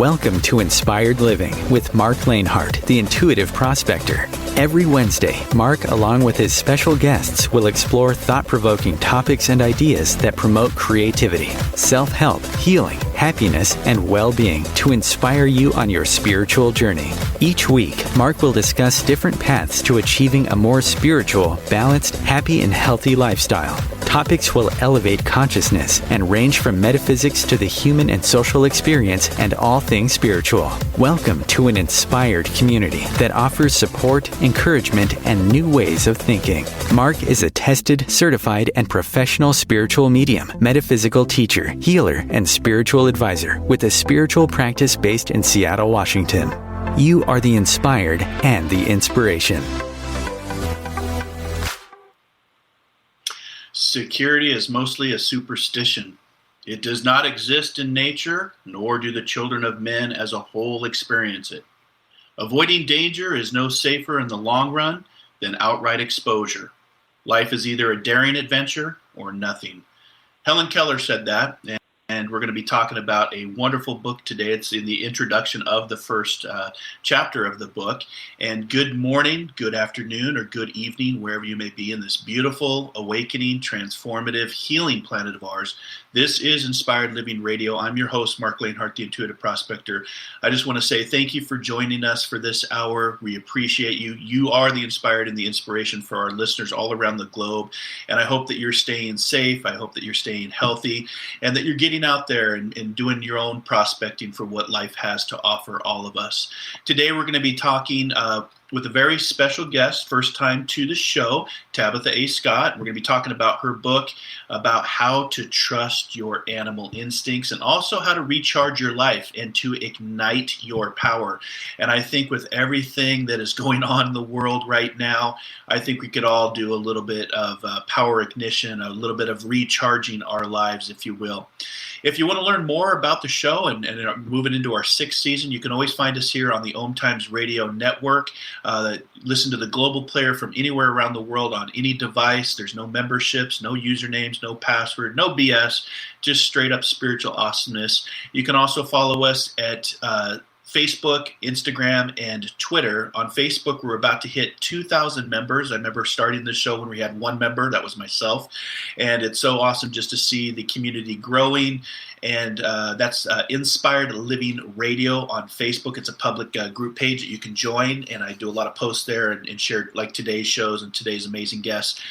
Welcome to Inspired Living with Marc Lainhart, the Intuitive Prospector. Every Wednesday, Marc, along with his special guests, will explore thought-provoking topics and ideas that promote creativity, self-help, healing, happiness, and well-being to inspire you on your spiritual journey. Each week, Marc will discuss different paths to achieving a more spiritual, balanced, happy, and healthy lifestyle. Topics will elevate consciousness and range from metaphysics to the human and social experience and all things spiritual. Welcome to an inspired community that offers support, encouragement, and new ways of thinking. Marc is a tested, certified, and professional spiritual medium, metaphysical teacher, healer, and spiritual advisor with a spiritual practice based in Seattle, Washington. You are the inspired and the inspiration. Security is mostly a superstition. It does not exist in nature, nor do the children of men as a whole experience it. Avoiding danger is no safer in the long run than outright exposure. Life is either a daring adventure or nothing. Helen Keller said that, and we're going to be talking about a wonderful book today. It's in the introduction of the first chapter of the book. And good morning, good afternoon, or good evening, wherever you may be in this beautiful, awakening, transformative, healing planet of ours. This is Inspired Living Radio. I'm your host, Marc Lainhart, the Intuitive Prospector. I just want to say thank you for joining us for this hour. We appreciate you. You are the inspired and the inspiration for our listeners all around the globe. And I hope that you're staying safe. I hope that you're staying healthy and that you're getting out there and doing your own prospecting for what life has to offer all of us. Today we're going to be talking with a very special guest, first time to the show, Tabitha A. Scott. We're going to be talking about her book about how to trust your animal instincts and also how to recharge your life and to ignite your power. And I think with everything that is going on in the world right now, I think we could all do a little bit of power ignition, a little bit of recharging our lives, if you will. If you want to learn more about the show and moving into our 6th season, you can always find us here on the OMTimes Radio Network. Listen to the global player from anywhere around the world on any device. There's no memberships, no usernames, no password, no BS, just straight up spiritual awesomeness. You can also follow us at Facebook, Instagram, and Twitter. On Facebook, we're about to hit 2,000 members. I remember starting the show when we had one member. That was myself. And it's so awesome just to see the community growing. And that's Inspired Living Radio on Facebook. It's a public group page that you can join. And I do a lot of posts there and share like today's shows and today's amazing guests.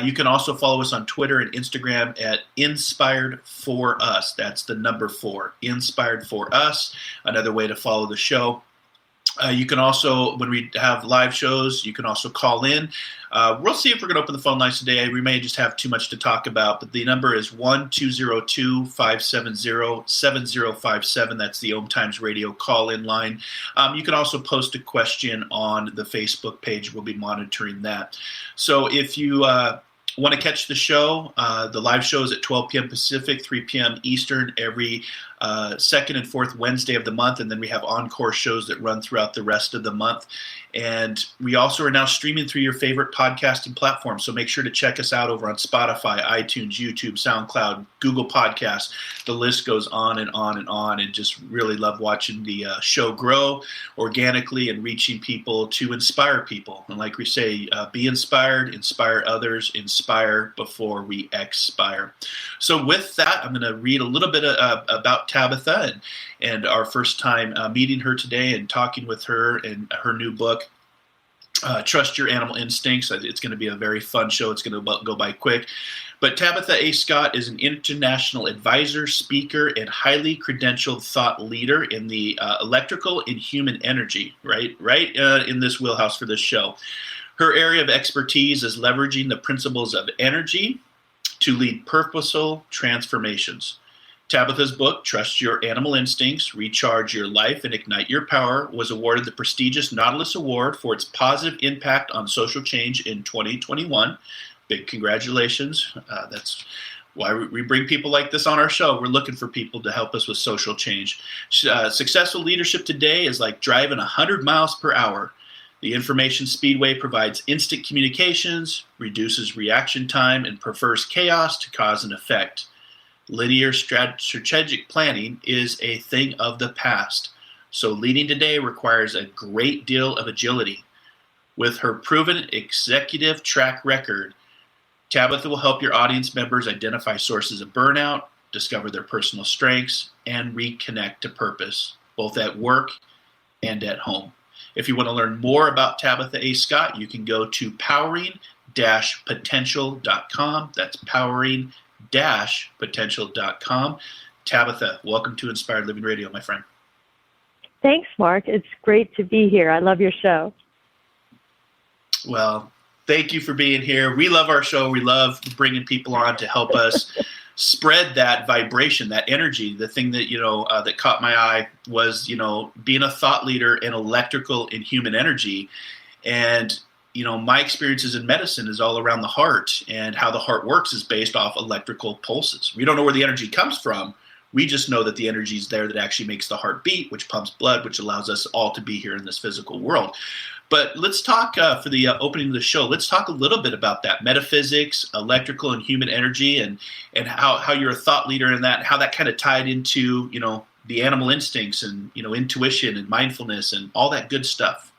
You can also follow us on Twitter and Instagram at Inspired For Us. That's the number 4, Inspired For Us. Another way to follow the show. You can also, when we have live shows, you can also call in. We'll see if we're going to open the phone lines today. We may just have too much to talk about, but the number is 1-202-570-7057. That's the OMTimes Radio call-in line. You can also post a question on the Facebook page. We'll be monitoring that. So if you want to catch the show, the live show is at 12 p.m. Pacific, 3 p.m. Eastern every second and fourth Wednesday of the month, and then we have encore shows that run throughout the rest of the month. And we also are now streaming through your favorite podcasting platform, so make sure to check us out over on Spotify, iTunes, YouTube, SoundCloud, Google Podcasts. The list goes on and on and on, and just really love watching the show grow organically and reaching people to inspire people. And like we say, be inspired, inspire others, inspire before we expire. So with that, I'm going to read a little bit about Tabitha and our first time meeting her today and talking with her and her new book, Trust Your Animal Instincts. It's going to be a very fun show. It's going to go by quick. But Tabitha A. Scott is an international advisor, speaker, and highly credentialed thought leader in the electrical and human energy, right in this wheelhouse for this show. Her area of expertise is leveraging the principles of energy to lead purposeful transformations. Tabitha's book, Trust Your Animal Instincts, Recharge Your Life, and Ignite Your Power, was awarded the prestigious Nautilus Award for its positive impact on social change in 2021. Big congratulations. That's why we bring people like this on our show. We're looking for people to help us with social change. Successful leadership today is like driving 100 miles per hour. The information speedway provides instant communications, reduces reaction time, and prefers chaos to cause and effect. Linear strategic planning is a thing of the past. So leading today requires a great deal of agility. With her proven executive track record, Tabitha will help your audience members identify sources of burnout, discover their personal strengths, and reconnect to purpose, both at work and at home. If you want to learn more about Tabitha A. Scott, you can go to powering-potential.com. That's powering-potential.com. Tabitha, welcome to Inspired Living Radio, my friend. Thanks, Mark. It's great to be here. I love your show. Well, thank you for being here. We love our show. We love bringing people on to help us spread that vibration, that energy. The thing that, that caught my eye was, being a thought leader in electrical and human energy. And, my experiences in medicine is all around the heart, and how the heart works is based off electrical pulses. We don't know where the energy comes from. We just know that the energy is there that actually makes the heart beat, which pumps blood, which allows us all to be here in this physical world. But let's talk, for the opening of the show, let's talk a little bit about that, metaphysics, electrical and human energy, and how you're a thought leader in that, and how that kind of tied into, the animal instincts and, intuition and mindfulness and all that good stuff.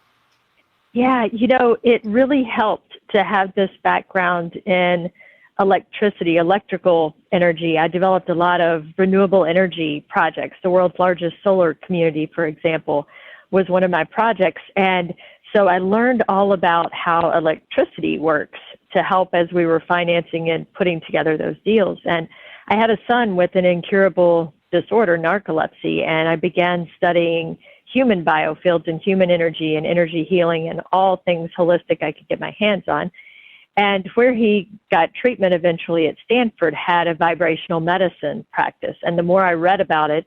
Yeah, it really helped to have this background in electricity, electrical energy. I developed a lot of renewable energy projects. The world's largest solar community, for example, was one of my projects. And so I learned all about how electricity works to help as we were financing and putting together those deals. And I had a son with an incurable disorder, narcolepsy, and I began studying human biofields and human energy and energy healing and all things holistic I could get my hands on. And where he got treatment eventually at Stanford had a vibrational medicine practice. And the more I read about it,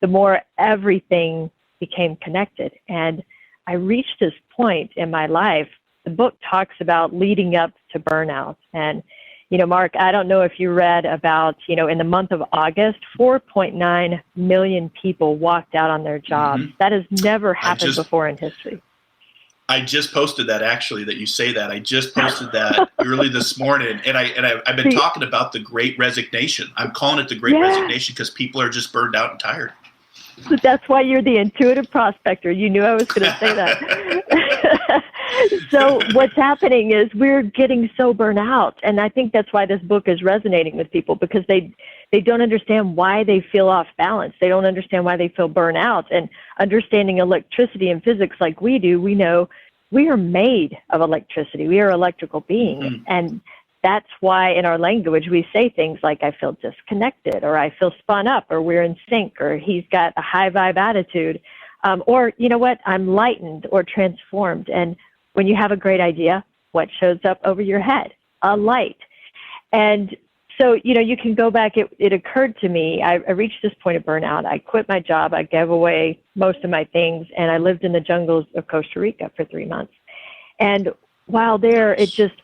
the more everything became connected. And I reached this point in my life. The book talks about leading up to burnout. And, Mark, I don't know if you read about, in the month of August, 4.9 million people walked out on their jobs. Mm-hmm. That has never happened before in history. I just posted that, actually, that you say that. I just posted that early this morning. And I've been talking about the Great Resignation. I'm calling it the Great Resignation because people are just burned out and tired. So that's why you're the Intuitive Prospector. You knew I was going to say that. So what's happening is we're getting so burnt out. And I think that's why this book is resonating with people, because they don't understand why they feel off balance. They don't understand why they feel burnt out. And understanding electricity and physics like we do, we know we are made of electricity. We are electrical beings. Mm-hmm. And that's why in our language we say things like, I feel disconnected, or I feel spun up, or we're in sync, or he's got a high vibe attitude, or you know what, I'm lightened or transformed. And when you have a great idea, what shows up over your head? A light. And so, you can go back. It occurred to me, I reached this point of burnout. I quit my job. I gave away most of my things, and I lived in the jungles of Costa Rica for 3 months. And while there, it just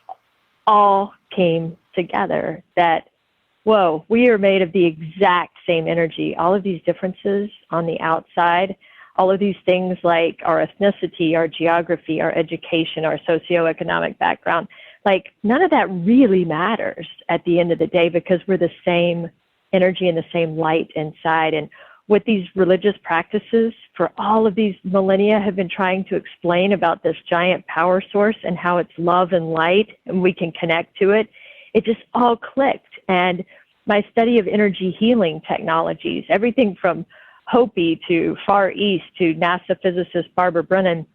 all came together that, whoa, we are made of the exact same energy. All of these differences on the outside, all of these things like our ethnicity, our geography, our education, our socioeconomic background, like none of that really matters at the end of the day, because we're the same energy and the same light inside. And what these religious practices for all of these millennia have been trying to explain about this giant power source and how it's love and light and we can connect to it, it just all clicked. And my study of energy healing technologies, everything from Hopi to Far East to NASA physicist Barbara Brennan,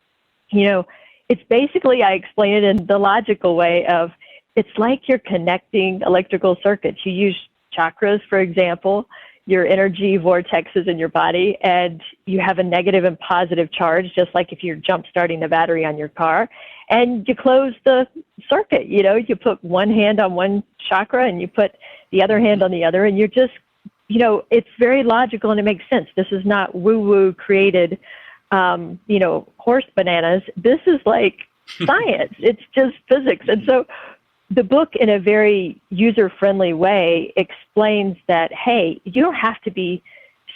it's basically, I explain it in the logical way of, it's like you're connecting electrical circuits. You use chakras, for example, your energy vortexes in your body, and you have a negative and positive charge, just like if you're jump starting the battery on your car, and you close the circuit. You put one hand on one chakra and you put the other hand on the other, and you're just, it's very logical and it makes sense. This is not woo-woo created, horse bananas. This is like science. It's just physics. And so the book, in a very user-friendly way, explains that, hey, you don't have to be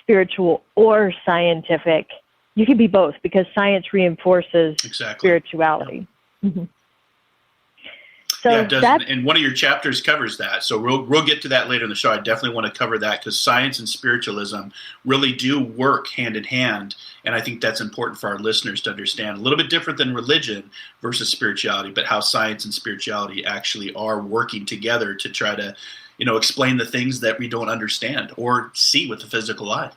spiritual or scientific. You can be both, because science reinforces spirituality. Yeah. Mm-hmm. So yeah, it does. And one of your chapters covers that. So we'll get to that later in the show. I definitely want to cover that because science and spiritualism really do work hand in hand. And I think that's important for our listeners to understand. A little bit different than religion versus spirituality, but how science and spirituality actually are working together to try to, explain the things that we don't understand or see with the physical eye.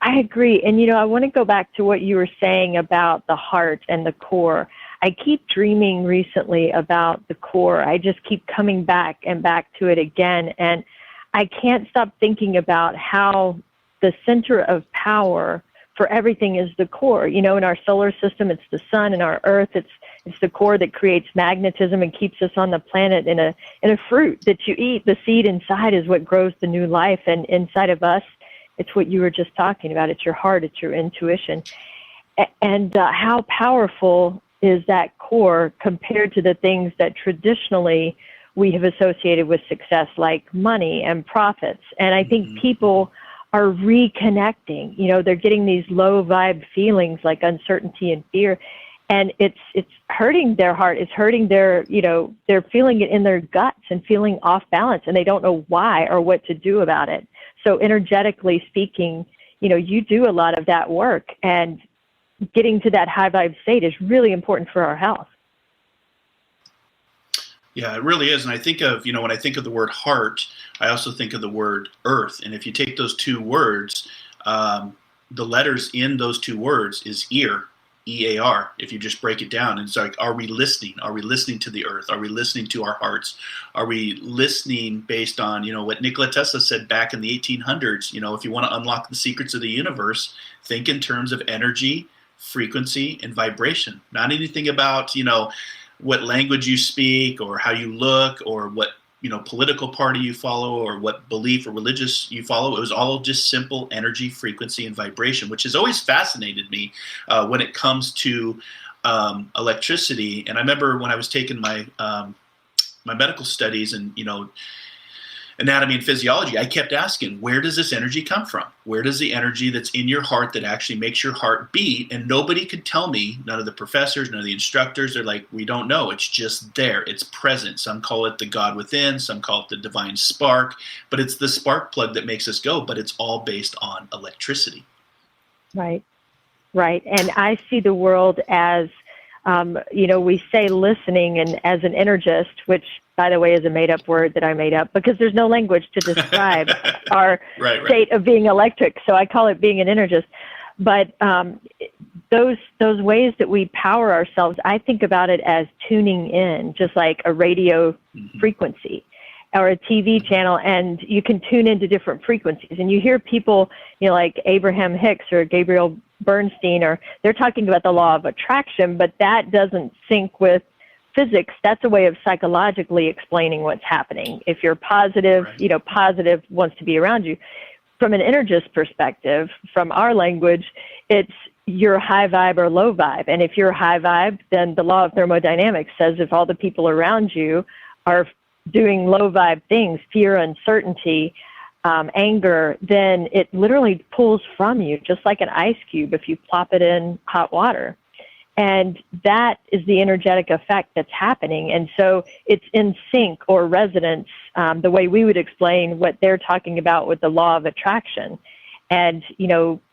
I agree. And, I want to go back to what you were saying about the heart and the core. I keep dreaming recently about the core. I just keep coming back and back to it again. And I can't stop thinking about how the center of power for everything is the core. In our solar system, it's the sun. In our earth, it's the core that creates magnetism and keeps us on the planet. In a fruit that you eat, the seed inside is what grows the new life. And inside of us, it's what you were just talking about. It's your heart. It's your intuition. And how powerful is that core compared to the things that traditionally we have associated with success, like money and profits. And I think people are reconnecting. They're getting these low vibe feelings like uncertainty and fear. And it's hurting their heart. It's hurting their, they're feeling it in their guts and feeling off balance, and they don't know why or what to do about it. So energetically speaking, you do a lot of that work, and getting to that high vibe state is really important for our health. Yeah, it really is. And I think of, when I think of the word heart, I also think of the word earth. And if you take those two words, the letters in those two words is ear, E-A-R, if you just break it down. And it's like, are we listening? Are we listening to the earth? Are we listening to our hearts? Are we listening based on, what Nikola Tesla said back in the 1800s? If you want to unlock the secrets of the universe, think in terms of energy, frequency, and vibration. Not anything about, what language you speak or how you look or what, political party you follow or what belief or religious you follow. It was all just simple energy, frequency, and vibration, which has always fascinated me when it comes to electricity. And I remember when I was taking my my medical studies and, anatomy and physiology, I kept asking, where does this energy come from? Where does the energy that's in your heart that actually makes your heart beat? And nobody could tell me, none of the professors, none of the instructors. They're like, we don't know. It's just there. It's present. Some call it the God within. Some call it the divine spark. But it's the spark plug that makes us go. But it's all based on electricity. Right. And I see the world as, we say listening, and as an energist, which, by the way, is a made-up word that I made up because there's no language to describe our state of being electric. So I call it being an energist. But those ways that we power ourselves, I think about it as tuning in, just like a radio frequency or a TV channel, and you can tune into different frequencies. And you hear people, like Abraham Hicks or Gabriel Bernstein, or they're talking about the law of attraction, but that doesn't sync with physics. That's a way of psychologically explaining what's happening. If you're positive, positive wants to be around you. From an energist perspective, from our language, it's you're high vibe or low vibe. And if you're high vibe, then the law of thermodynamics says if all the people around you are doing low vibe things, fear, uncertainty, anger, then it literally pulls from you, just like an ice cube if you plop it in hot water. And that is the energetic effect that's happening. And so it's in sync or resonance, the way we would explain what they're talking about with the law of attraction. And,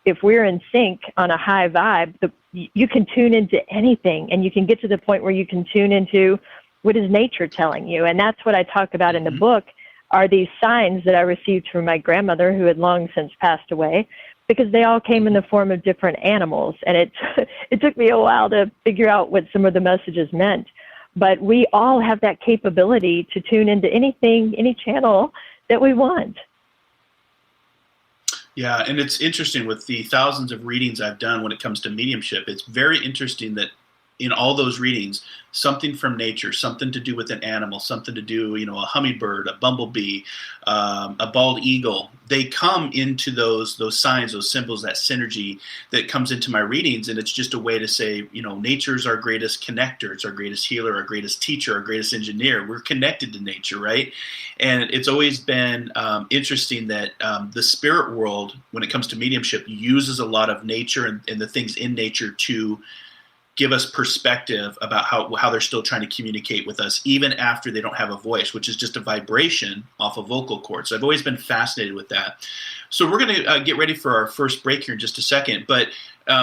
if we're in sync on a high vibe, you can tune into anything, and you can get to the point where you can tune into what is nature telling you. And that's what I talk about in the book, are these signs that I received from my grandmother, who had long since passed away, because they all came in the form of different animals. And it took me a while to figure out what some of the messages meant. But we all have that capability to tune into anything, any channel that we want. Yeah, and it's interesting with the thousands of readings I've done when it comes to mediumship. It's very interesting that in all those readings, something from nature, something to do with an animal, something to do, a hummingbird, a bumblebee, a bald eagle, they come into those signs, those symbols, that synergy that comes into my readings. And it's just a way to say, nature's our greatest connector. It's our greatest healer, our greatest teacher, our greatest engineer. We're connected to nature, right? And it's always been interesting that the spirit world, when it comes to mediumship, uses a lot of nature and the things in nature to give us perspective about how they're still trying to communicate with us, even after they don't have a voice, which is just a vibration off a vocal cord. So I've always been fascinated with that. So we're going to get ready for our first break here in just a second. But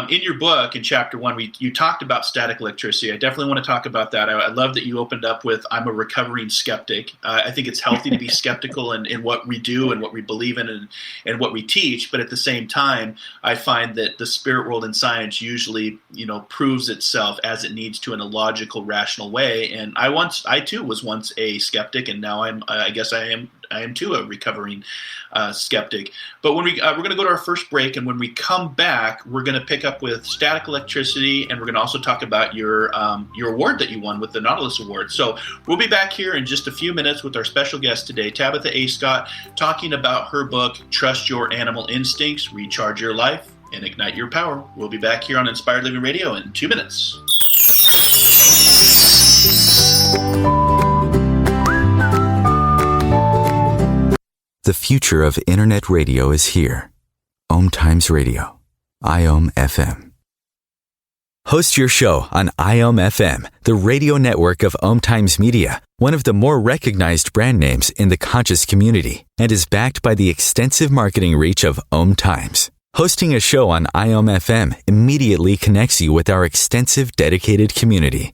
in your book, in chapter 1, you talked about static electricity. I definitely want to talk about that. I love that you opened up with, I'm a recovering skeptic. I think it's healthy to be skeptical in what we do and what we believe in and what we teach. But at the same time, I find that the spirit world and science usually, proves itself as it needs to in a logical, rational way. And I too was once a skeptic, and now I guess I am too a recovering skeptic. But when we're going to go to our first break, and when we come back, we're going to pick up with static electricity, and we're going to also talk about your award that you won with the Nautilus Award. So we'll be back here in just a few minutes with our special guest today, Tabitha A. Scott, talking about her book, Trust Your Animal Instincts, Recharge Your Life, and Ignite Your Power. We'll be back here on Inspired Living Radio in 2 minutes. The future of Internet radio is here. OMTimes Radio. IOM FM. Host your show on IOM FM, the radio network of OMTimes Media, one of the more recognized brand names in the conscious community, and is backed by the extensive marketing reach of OMTimes. Hosting a show on IOM FM immediately connects you with our extensive dedicated community.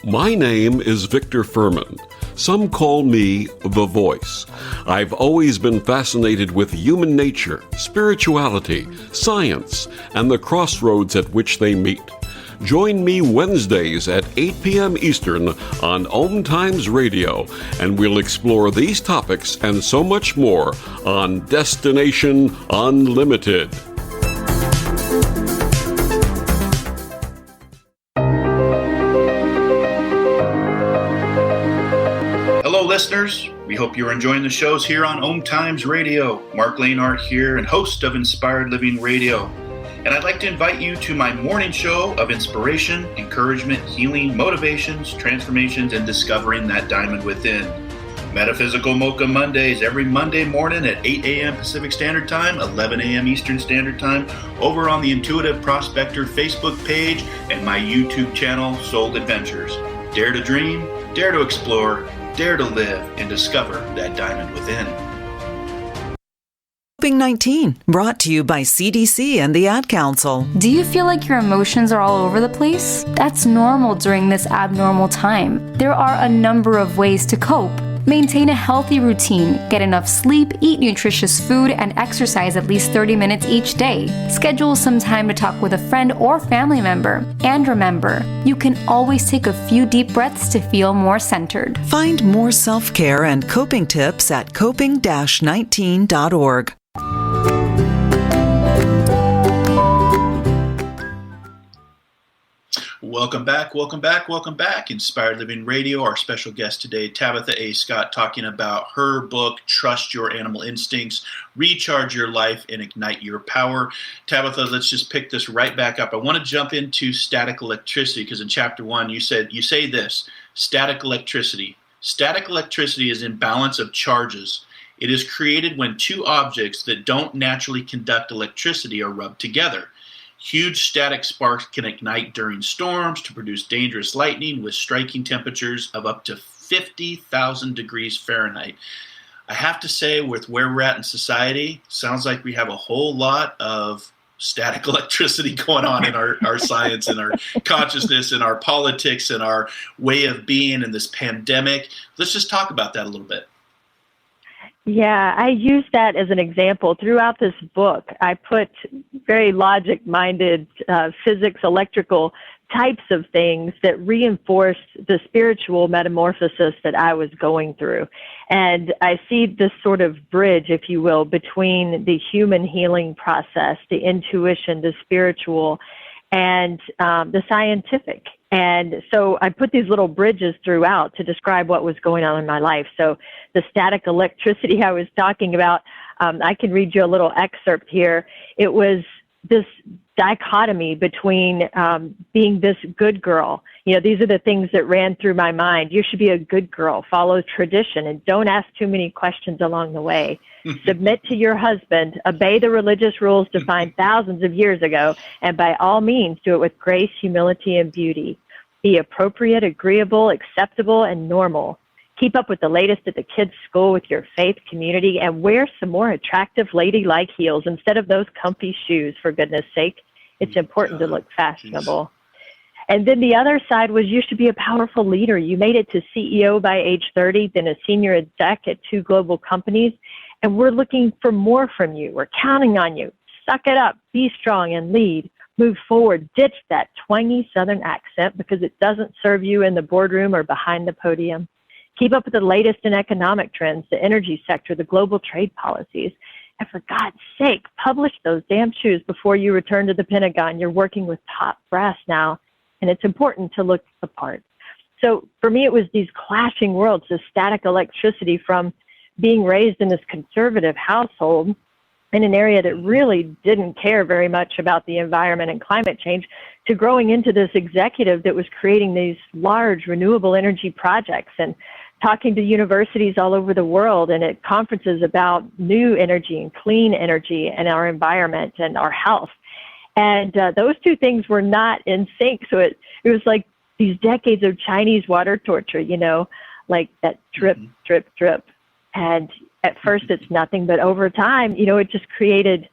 My name is Victor Furman. Some call me The Voice. I've always been fascinated with human nature, spirituality, science, and the crossroads at which they meet. Join me Wednesdays at 8 p.m. Eastern on OMTimes Radio, and we'll explore these topics and so much more on Destination Unlimited. Listeners, we hope you're enjoying the shows here on OMTimes Radio. Marc Lainhart here, and host of Inspired Living Radio. And I'd like to invite you to my morning show of inspiration, encouragement, healing, motivations, transformations, and discovering that diamond within. Metaphysical Mocha Mondays every Monday morning at 8 a.m. Pacific Standard Time, 11 a.m. Eastern Standard Time, over on the Intuitive Prospector Facebook page and my YouTube channel, Soul Adventures. Dare to dream, dare to explore, dare to live, and discover that diamond within. COVID-19, brought to you by CDC and the Ad Council. Do you feel like your emotions are all over the place? That's normal during this abnormal time. There are a number of ways to cope. Maintain a healthy routine, get enough sleep, eat nutritious food, and exercise at least 30 minutes each day. Schedule some time to talk with a friend or family member. And remember, you can always take a few deep breaths to feel more centered. Find more self-care and coping tips at coping-19.org. Welcome back. Inspired Living Radio. Our special guest today, Tabitha A. Scott, talking about her book, Trust Your Animal Instincts, Recharge Your Life, and Ignite Your Power. Tabitha, let's just pick this right back up. I want to jump into static electricity, because in chapter 1, you say this, static electricity. Static electricity is imbalance of charges. It is created when two objects that don't naturally conduct electricity are rubbed together. Huge static sparks can ignite during storms to produce dangerous lightning with striking temperatures of up to 50,000 degrees Fahrenheit. I have to say, with where we're at in society, sounds like we have a whole lot of static electricity going on in our science and our consciousness and our politics and our way of being in this pandemic. Let's just talk about that a little bit. Yeah, I use that as an example. Throughout this book, I put very logic-minded physics, electrical types of things that reinforced the spiritual metamorphosis that I was going through. And I see this sort of bridge, if you will, between the human healing process, the intuition, the spiritual, and the scientific. And so I put these little bridges throughout to describe what was going on in my life. So the static electricity I was talking about, I can read you a little excerpt here. It was this dichotomy between being this good girl, these are the things that ran through my mind. You should be a good girl, follow tradition, and don't ask too many questions along the way. Submit to your husband, obey the religious rules defined thousands of years ago, and by all means, do it with grace, humility, and beauty. Be appropriate, agreeable, acceptable, and normal. Keep up with the latest at the kids' school with your faith community, and wear some more attractive ladylike heels instead of those comfy shoes, for goodness sake. It's important to look fashionable. And then the other side was you should be a powerful leader. You made it to CEO by age 30, then a senior exec at 2 global companies, and we're looking for more from you. We're counting on you. Suck it up, be strong, and lead. Move forward. Ditch that twangy Southern accent because it doesn't serve you in the boardroom or behind the podium. Keep up with the latest in economic trends, the energy sector, the global trade policies. And for God's sake, publish those damn shoes before you return to the Pentagon. You're working with top brass now, and it's important to look the part. So for me, it was these clashing worlds, the static electricity from being raised in this conservative household in an area that really didn't care very much about the environment and climate change, to growing into this executive that was creating these large renewable energy projects and talking to universities all over the world and at conferences about new energy and clean energy and our environment and our health. And those two things were not in sync. So it was like these decades of Chinese water torture, like that drip, drip, drip. And at first it's nothing, but over time, it just created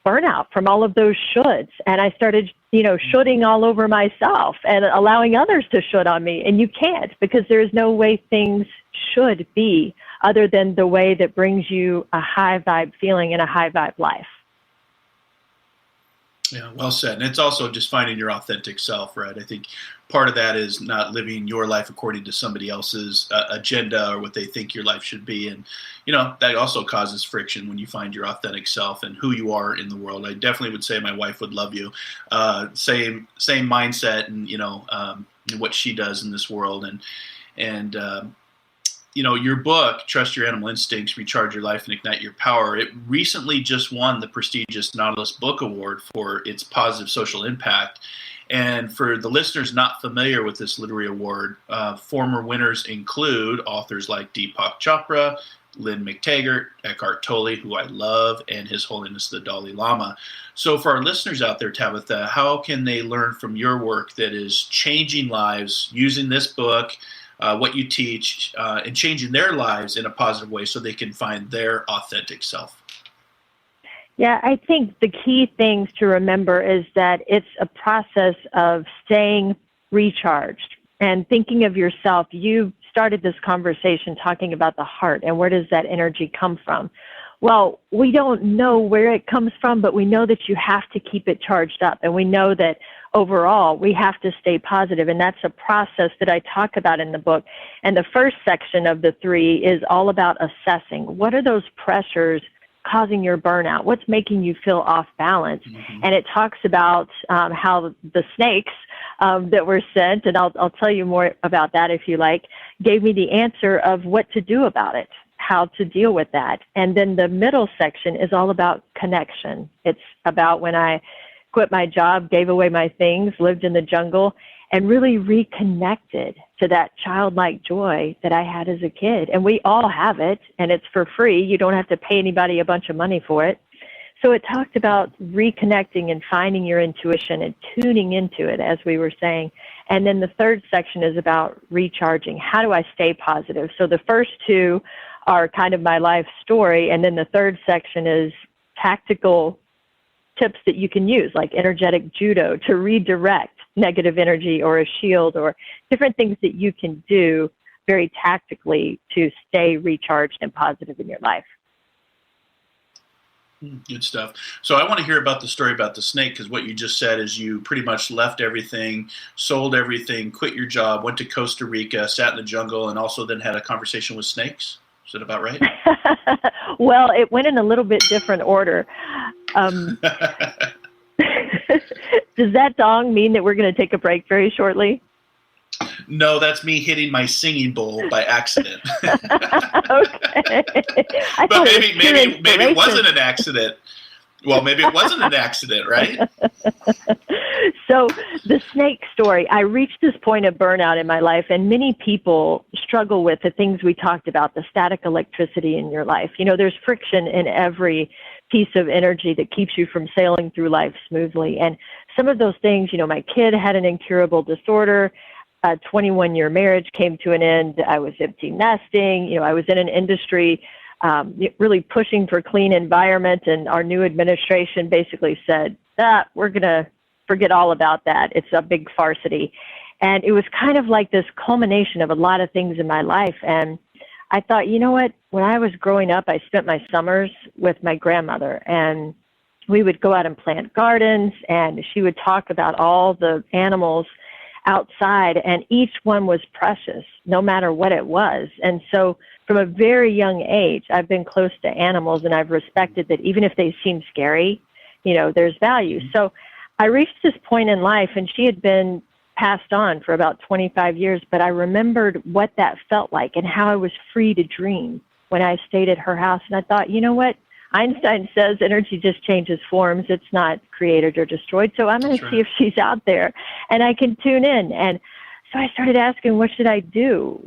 burnout from all of those shoulds. And I started, shoulding all over myself and allowing others to should on me. And you can't, because there's no way things should be other than the way that brings you a high vibe feeling and a high vibe life. Yeah, well said. And it's also just finding your authentic self, right? I think part of that is not living your life according to somebody else's agenda or what they think your life should be. And, that also causes friction when you find your authentic self and who you are in the world. I definitely would say my wife would love you. Same mindset and, what she does in this world. And your book, Trust Your Animal Instincts, Recharge Your Life, and Ignite Your Power, it recently just won the prestigious Nautilus Book Award for its positive social impact. And for the listeners not familiar with this literary award, former winners include authors like Deepak Chopra, Lynn McTaggart, Eckhart Tolle, who I love, and His Holiness the Dalai Lama. So for our listeners out there, Tabitha, how can they learn from your work that is changing lives using this book, what you teach, and changing their lives in a positive way so they can find their authentic self? Yeah, I think the key things to remember is that it's a process of staying recharged and thinking of yourself. You started this conversation talking about the heart and where does that energy come from? Well, we don't know where it comes from, but we know that you have to keep it charged up. And we know that overall, we have to stay positive. And that's a process that I talk about in the book. And the first section of the 3 is all about assessing. What are those pressures causing your burnout? What's making you feel off balance? Mm-hmm. And it talks about how the snakes that were sent, and I'll tell you more about that if you like, gave me the answer of what to do about it, how to deal with that. And then the middle section is all about connection. It's about when I quit my job, gave away my things, lived in the jungle, and really reconnected to that childlike joy that I had as a kid. And we all have it, and it's for free. You don't have to pay anybody a bunch of money for it. So it talked about reconnecting and finding your intuition and tuning into it, as we were saying. And then the third section is about recharging. How do I stay positive? So the first 2 are kind of my life story, and then the third section is tactical tips that you can use, like energetic judo, to redirect negative energy or a shield, or different things that you can do very tactically to stay recharged and positive in your life. Good stuff. So I want to hear about the story about the snake, because what you just said is you pretty much left everything, sold everything, quit your job, went to Costa Rica, sat in the jungle, and also then had a conversation with snakes. Is that about right? Well, it went in a little bit different order. Does that dong mean that we're going to take a break very shortly? No, that's me hitting my singing bowl by accident. Okay. But maybe it wasn't an accident. Well, maybe it wasn't an accident, right? So the snake story, I reached this point of burnout in my life, and many people struggle with the things we talked about, the static electricity in your life. You know, there's friction in every piece of energy that keeps you from sailing through life smoothly. And some of those things, you know, my kid had an incurable disorder. A 21-year marriage came to an end. I was empty nesting. You know, I was in an industry really pushing for clean environment, and our new administration basically said, we're going to forget all about that. It's a big farcity. And it was kind of like this culmination of a lot of things in my life. And I thought, you know what? When I was growing up, I spent my summers with my grandmother, and we would go out and plant gardens, and she would talk about all the animals outside, and each one was precious, no matter what it was. And so from a very young age, I've been close to animals, and I've respected that even if they seem scary, you know, there's value. So I reached this point in life, and she had been passed on for about 25 years, but I remembered what that felt like and how I was free to dream when I stayed at her house. And I thought, you know what? Einstein says energy just changes forms. It's not created or destroyed. So I'm going to see if she's out there and I can tune in. And so I started asking, what should I do?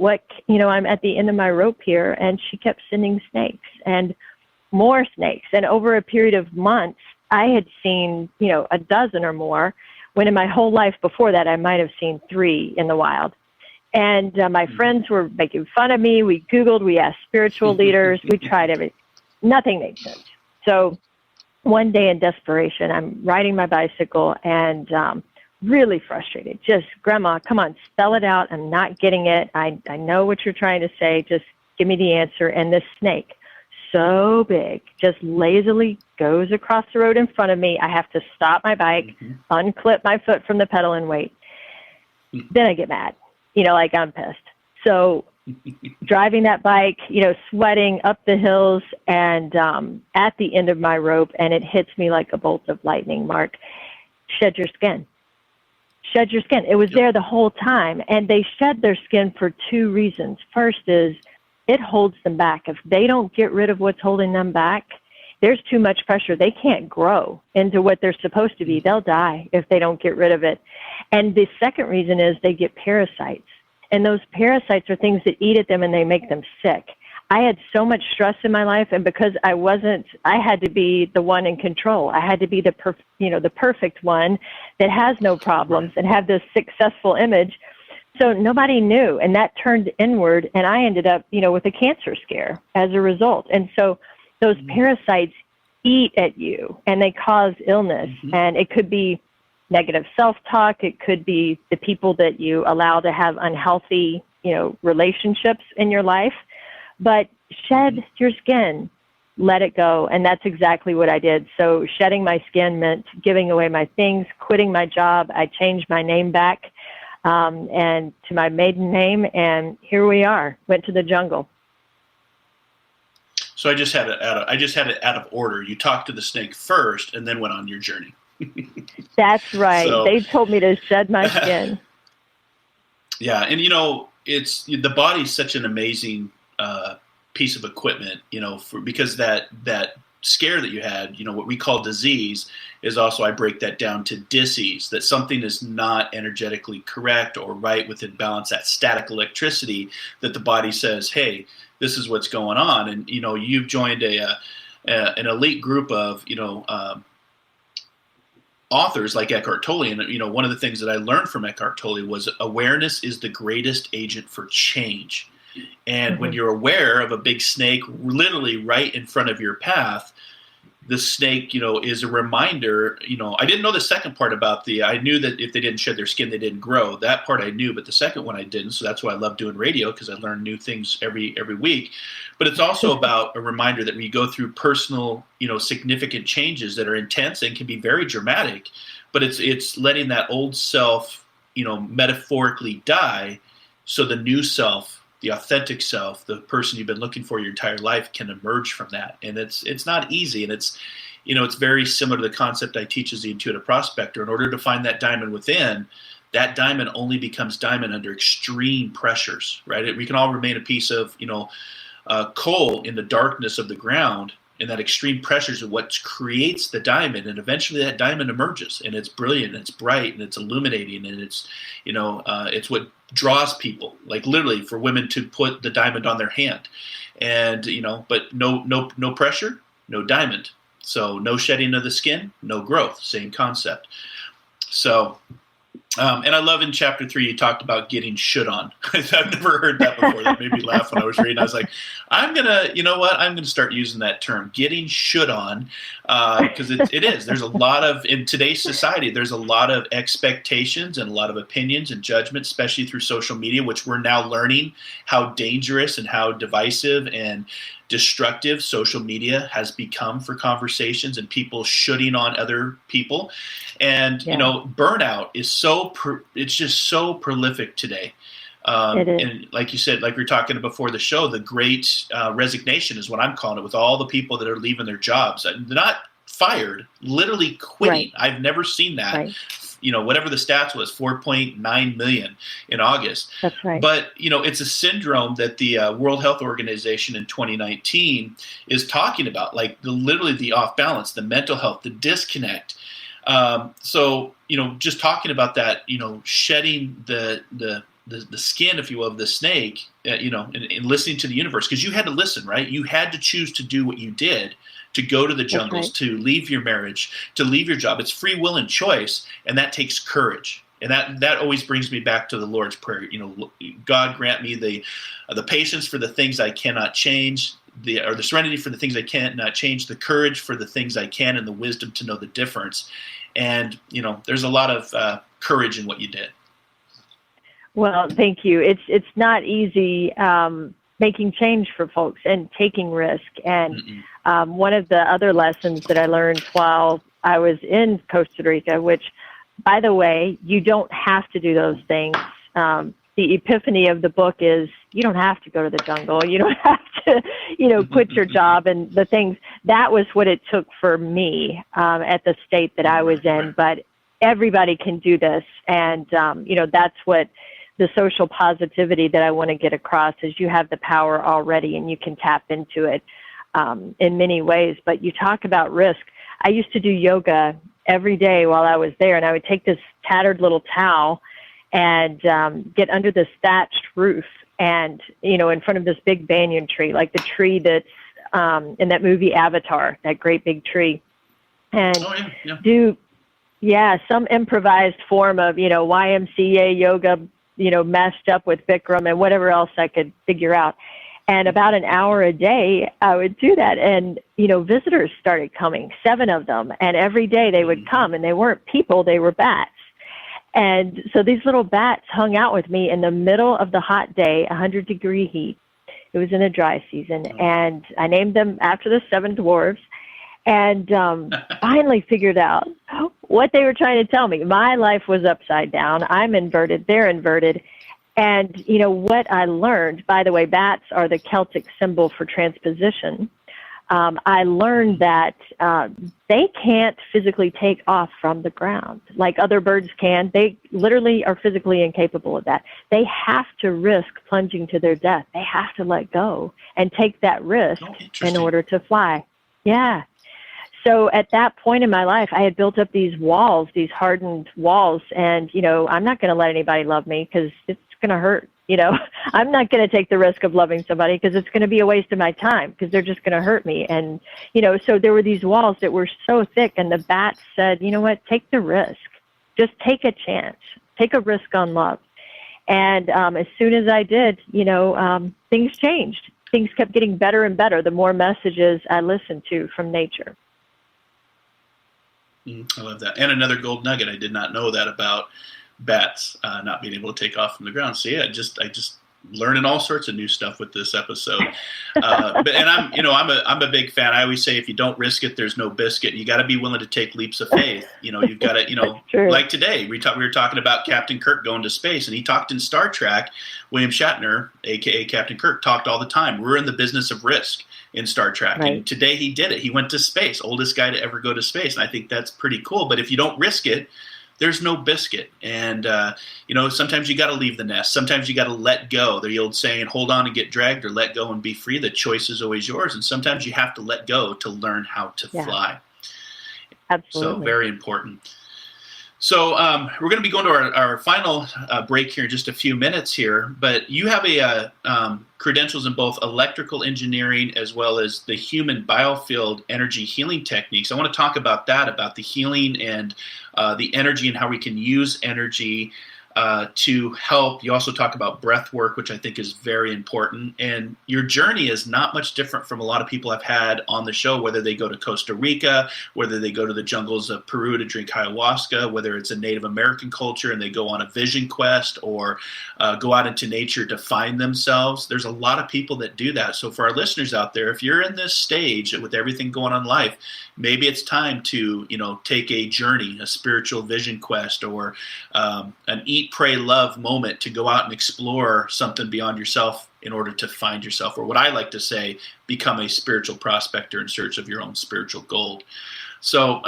I'm at the end of my rope here. And she kept sending snakes and more snakes. And over a period of months, I had seen, a dozen or more, when in my whole life before that, I might have seen 3 in the wild. And my friends were making fun of me. We Googled, we asked spiritual leaders, we tried everything. Nothing made sense. So one day in desperation, I'm riding my bicycle and really frustrated. Just, Grandma, come on, spell it out. I'm not getting it. I know what you're trying to say. Just give me the answer. And this snake, so big, just lazily goes across the road in front of me. I have to stop my bike, unclip my foot from the pedal and wait. Then I get mad, like I'm pissed. So driving that bike, sweating up the hills and at the end of my rope, and it hits me like a bolt of lightning, Mark, shed your skin. Shed your skin. It was there the whole time, and they shed their skin for 2 reasons. First is it holds them back. If they don't get rid of what's holding them back, there's too much pressure. They can't grow into what they're supposed to be. They'll die if they don't get rid of it. And the second reason is they get parasites. And those parasites are things that eat at them and they make them sick. I had so much stress in my life, and because I had to be the one in control. I had to be the perfect one that has no problems and have this successful image. So nobody knew, and that turned inward, and I ended up, with a cancer scare as a result. And so those parasites eat at you, and they cause illness, and it could be negative self-talk. It could be the people that you allow to have unhealthy, relationships in your life. But shed your skin, let it go, and that's exactly what I did. So shedding my skin meant giving away my things, quitting my job. I changed my name back and to my maiden name, and here we are. Went to the jungle. So I just had it out of order. You talked to the snake first, and then went on your journey. That's right. So, they told me to shed my skin. Yeah, and it's the body's such an amazing piece of equipment. Because that scare that you had, what we call disease, is also, I break that down to disease, that something is not energetically correct or right within balance, that static electricity that the body says, hey, this is what's going on. And, you've joined an elite group of, authors like Eckhart Tolle. And, one of the things that I learned from Eckhart Tolle was awareness is the greatest agent for change. And when you're aware of a big snake literally right in front of your path, the snake, is a reminder. I didn't know the second part about I knew that if they didn't shed their skin, they didn't grow. That part I knew, but the second one I didn't. So that's why I love doing radio, because I learn new things every week. But it's also about a reminder that we go through personal, significant changes that are intense and can be very dramatic. But it's letting that old self, metaphorically die, so the new self, the authentic self, the person you've been looking for your entire life, can emerge from that. And it's not easy. And it's very similar to the concept I teach as the Intuitive Prospector. In order to find that diamond within, that diamond only becomes diamond under extreme pressures, right? We can all remain a piece of, coal in the darkness of the ground, and that extreme pressure is what creates the diamond, and eventually that diamond emerges, and it's brilliant, and it's bright, and it's illuminating, and it's, it's what draws people, like literally for women to put the diamond on their hand, and but no pressure, no diamond. So no shedding of the skin, no growth. Same concept. So. And I love in chapter 3, you talked about getting shit on. I've never heard that before. That made me laugh when I was reading. I was like, I'm going to start using that term, getting shit on, because it is. There's a lot of, in today's society, there's a lot of expectations and a lot of opinions and judgments, especially through social media, which we're now learning how dangerous and how divisive and destructive social media has become for conversations and people shooting on other people. And, burnout is it's just so prolific today. And like you said, like we were talking before the show, the Great Resignation is what I'm calling it, with all the people that are leaving their jobs. They're not fired, literally quitting. Right. I've never seen that. Right. Whatever the stats was, 4.9 million in August. That's right. But, it's a syndrome that the World Health Organization in 2019 is talking about, like literally the off balance, the mental health, the disconnect. So, just talking about that, shedding the skin, if you will, of the snake, and listening to the universe, because you had to listen, right? You had to choose to do what you did, to go to the jungles, right, to leave your marriage, to leave your job. It's free will and choice, and that takes courage. And that always brings me back to the Lord's Prayer. God grant me the patience for the things I cannot change, the serenity for the things I cannot change, the courage for the things I can, and the wisdom to know the difference. And, there's a lot of courage in what you did. Well, thank you. It's not easy making change for folks and taking risk. And one of the other lessons that I learned while I was in Costa Rica, which, by the way, you don't have to do those things. The epiphany of the book is you don't have to go to the jungle. You don't have to, quit your job and the things. That was what it took for me at the state that I was in. But everybody can do this. And, that's what the social positivity that I want to get across is you have the power already and you can tap into it in many ways. But you talk about risk. I used to do yoga every day while I was there, and I would take this tattered little towel and get under this thatched roof and, in front of this big banyan tree, like the tree that's in that movie Avatar, that great big tree, and do some improvised form of, YMCA yoga, messed up with Bikram and whatever else I could figure out. And about an hour a day, I would do that. And, visitors started coming, 7 of them. And every day they would come, and they weren't people, they were bats. And so these little bats hung out with me in the middle of the hot day, 100-degree heat. It was in the dry season. And I named them after the 7 dwarves. And finally figured out what they were trying to tell me. My life was upside down. I'm inverted. They're inverted. And, what I learned, by the way, bats are the Celtic symbol for transposition. I learned that they can't physically take off from the ground like other birds can. They literally are physically incapable of that. They have to risk plunging to their death. They have to let go and take that risk in order to fly. Yeah. So at that point in my life, I had built up these walls, these hardened walls, and, I'm not going to let anybody love me because it's going to hurt. I'm not going to take the risk of loving somebody because it's going to be a waste of my time because they're just going to hurt me. And, so there were these walls that were so thick, and the bats said, you know what, take the risk. Just take a chance. Take a risk on love. And as soon as I did, things changed. Things kept getting better and better the more messages I listened to from nature. I love that. And another gold nugget. I did not know that about bats not being able to take off from the ground. So yeah, I just learning all sorts of new stuff with this episode. But I'm a big fan. I always say if you don't risk it, there's no biscuit. You got to be willing to take leaps of faith. You've got to like today we were talking about Captain Kirk going to space, and he talked in Star Trek. William Shatner, aka Captain Kirk, talked all the time. We're in the business of risk in Star Trek. Right. And today he did it. He went to space, oldest guy to ever go to space. And I think that's pretty cool. But if you don't risk it, there's no biscuit. And, sometimes you got to leave the nest. Sometimes you got to let go. The old saying, hold on and get dragged, or let go and be free. The choice is always yours. And sometimes you have to let go to learn how to fly. Absolutely. So very important. So we're going to be going to our final break here in just a few minutes here, but you have credentials in both electrical engineering as well as the human biofield energy healing techniques. I want to talk about that, about the healing and the energy and how we can use energy to help. You also talk about breath work, which I think is very important. And your journey is not much different from a lot of people I've had on the show, whether they go to Costa Rica, whether they go to the jungles of Peru to drink ayahuasca, whether it's a Native American culture and they go on a vision quest, or go out into nature to find themselves. There's a lot of people that do that. So for our listeners out there, if you're in this stage with everything going on in life, maybe it's time to, take a journey, a spiritual vision quest, or an eat, pray, love moment to go out and explore something beyond yourself in order to find yourself, or what I like to say, become a spiritual prospector in search of your own spiritual gold. So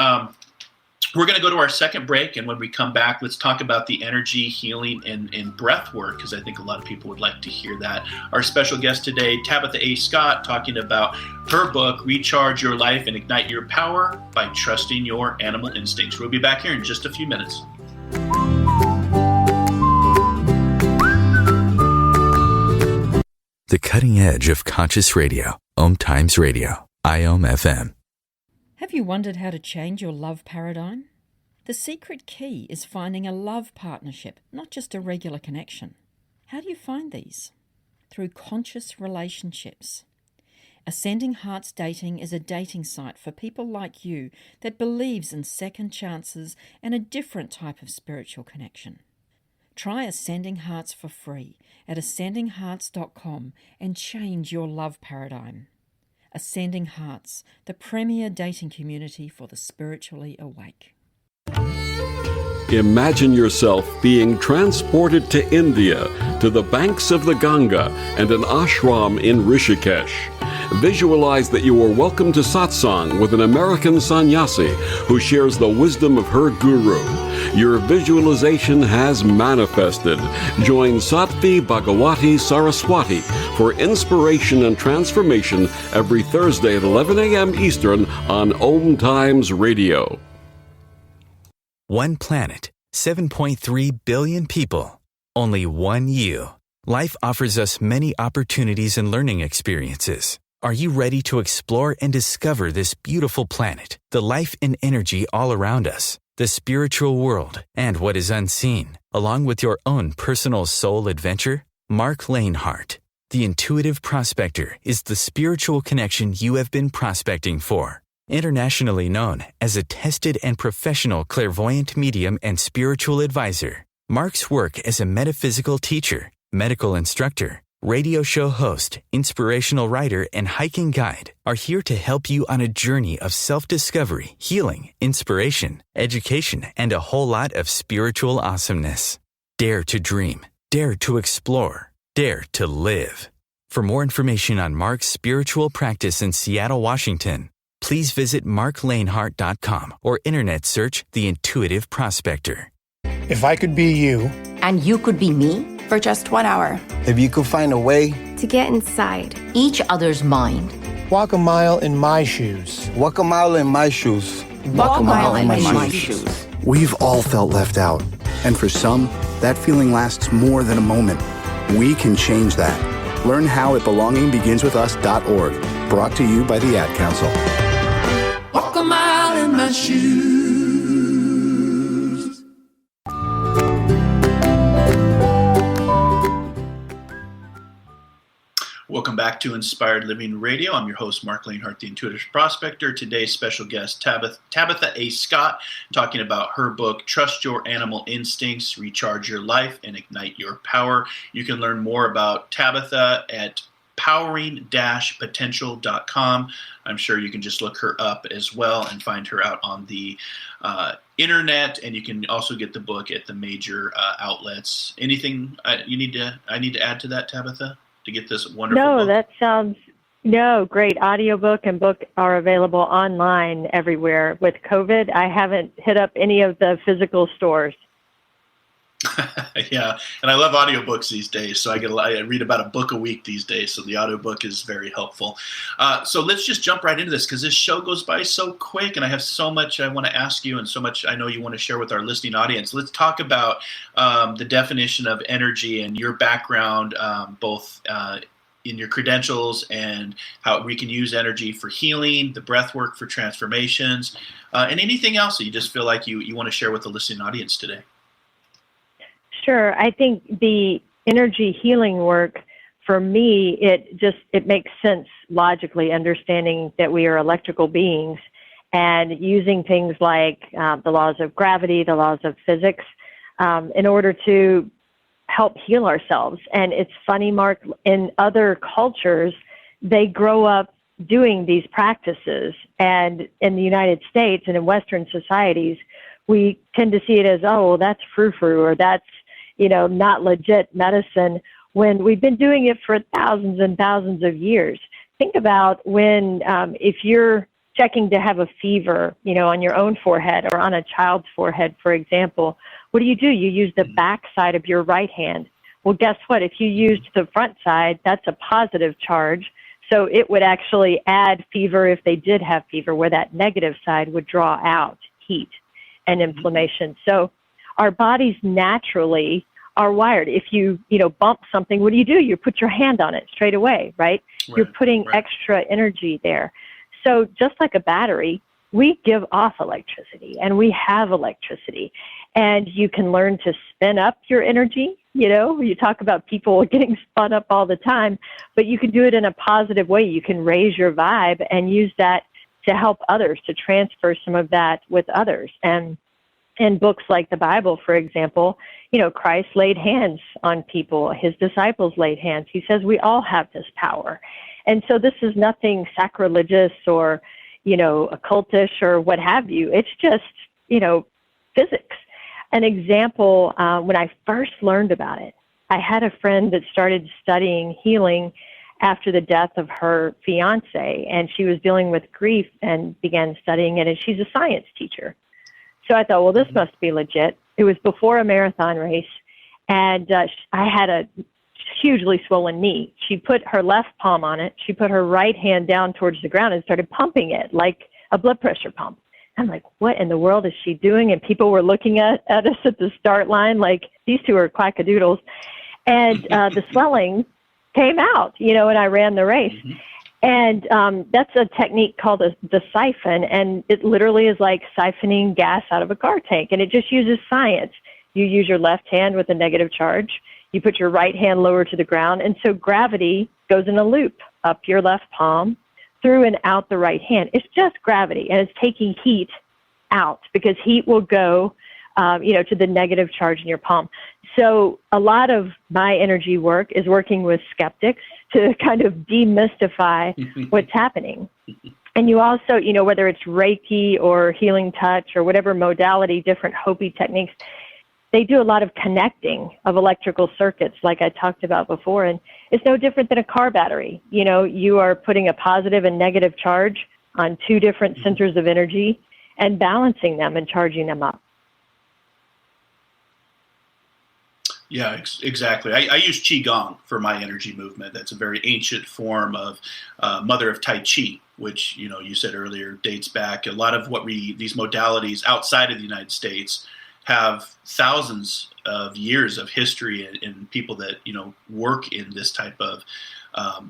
we're going to go to our second break, and when we come back, let's talk about the energy, healing, and breath work, because I think a lot of people would like to hear that. Our special guest today, Tabitha A. Scott, talking about her book, Recharge Your Life and Ignite Your Power by Trusting Your Animal Instincts. We'll be back here in just a few minutes. The cutting edge of conscious radio. OMTimes Radio. IOM FM. Have you wondered how to change your love paradigm? The secret key is finding a love partnership, not just a regular connection. How do you find these? Through conscious relationships. Ascending Hearts Dating is a dating site for people like you that believes in second chances and a different type of spiritual connection. Try Ascending Hearts for free at ascendinghearts.com and change your love paradigm. Ascending Hearts, the premier dating community for the spiritually awake. Imagine yourself being transported to India, to the banks of the Ganga and an ashram in Rishikesh. Visualize that you are welcome to satsang with an American sannyasi who shares the wisdom of her guru. Your visualization has manifested. Join Sattvi Bhagawati Saraswati for inspiration and transformation every Thursday at 11 a.m. Eastern on OMTimes Radio. One planet, 7.3 billion people, only one you. Life offers us many opportunities and learning experiences. Are you ready to explore and discover this beautiful planet, the life and energy all around us, the spiritual world, and what is unseen, along with your own personal soul adventure? Marc Lainhart, the Intuitive Prospector, is the spiritual connection you have been prospecting for. Internationally known as a tested and professional clairvoyant medium and spiritual advisor, Marc's work as a metaphysical teacher, medical instructor, radio show host, inspirational writer, and hiking guide are here to help you on a journey of self-discovery, healing, inspiration, education, and a whole lot of spiritual awesomeness. Dare to dream. Dare to explore. Dare to live. For more information on Marc's spiritual practice in Seattle, Washington, please visit marclainhart.com or internet search The Intuitive Prospector. If I could be you. And you could be me. For just 1 hour. If you could find a way. To get inside. Each other's mind. Walk a mile in my shoes. Walk a mile in my shoes. Walk a mile in my shoes. We've all felt left out. And for some, that feeling lasts more than a moment. We can change that. Learn how at belongingbeginswithus.org. Brought to you by the Ad Council. Walk a mile in my shoes. Welcome back to Inspired Living Radio. I'm your host, Marc Lainhart, the Intuitive Prospector. Today's special guest, Tabitha A. Scott, talking about her book, Trust Your Animal Instincts, Recharge Your Life, and Ignite Your Power. You can learn more about Tabitha at powering-potential.com. I'm sure you can just look her up as well and find her out on the internet, and you can also get the book at the major outlets. Anything I need to add to that, Tabitha, to get this wonderful book? No, that sounds No, great. Audiobook and book are available online everywhere. With COVID, I haven't hit up any of the physical stores. Yeah, and I love audiobooks these days, so I read about a book a week these days, so the audiobook is very helpful. So let's just jump right into this, because this show goes by so quick, and I have so much I want to ask you and so much I know you want to share with our listening audience. Let's talk about the definition of energy and your background, both in your credentials and how we can use energy for healing, the breath work for transformations, and anything else that you just feel like you want to share with the listening audience today. Sure. I think the energy healing work, for me, it makes sense logically, understanding that we are electrical beings and using things like the laws of gravity, the laws of physics, in order to help heal ourselves. And it's funny, Mark, in other cultures, they grow up doing these practices. And in the United States and in Western societies, we tend to see it as, oh, well, that's frou-frou, or that's, not legit medicine, when we've been doing it for thousands and thousands of years. Think about when, if you're checking to have a fever, on your own forehead or on a child's forehead, for example, what do? You use the back side of your right hand. Well, guess what? If you used the front side, that's a positive charge. So it would actually add fever if they did have fever, where that negative side would draw out heat and inflammation. So our bodies naturally are wired. If you, bump something, what do? You put your hand on it straight away, right? You're putting extra energy there. So just like a battery, we give off electricity, and we have electricity. And you can learn to spin up your energy. You talk about people getting spun up all the time, but you can do it in a positive way. You can raise your vibe and use that to help others, to transfer some of that with others. And in books like the Bible, for example, Christ laid hands on people. His disciples laid hands. He says we all have this power. And so this is nothing sacrilegious or, occultish or what have you. It's just, physics. An example, when I first learned about it, I had a friend that started studying healing after the death of her fiance, and she was dealing with grief and began studying it, and she's a science teacher. So I thought, well, this must be legit. It was before a marathon race, and I had a hugely swollen knee. She put her left palm on it. She put her right hand down towards the ground and started pumping it like a blood pressure pump. I'm like, what in the world is she doing? And people were looking at us at the start line like, these two are quackadoodles. And the swelling came out, and I ran the race. Mm-hmm. And that's a technique called the siphon, and it literally is like siphoning gas out of a car tank, and it just uses science. You use your left hand with a negative charge. You put your right hand lower to the ground, and so gravity goes in a loop up your left palm, through and out the right hand. It's just gravity, and it's taking heat out, because heat will go, to the negative charge in your palm. So a lot of my energy work is working with skeptics to kind of demystify what's happening. And you also, whether it's Reiki or healing touch or whatever modality, different Hopi techniques, they do a lot of connecting of electrical circuits, like I talked about before. And it's no different than a car battery. You are putting a positive and negative charge on two different centers of energy and balancing them and charging them up. Yeah, exactly. I use Qigong for my energy movement. That's a very ancient form of mother of Tai Chi, which, you said earlier, dates back. A lot of these modalities outside of the United States have thousands of years of history in people that, work in this type of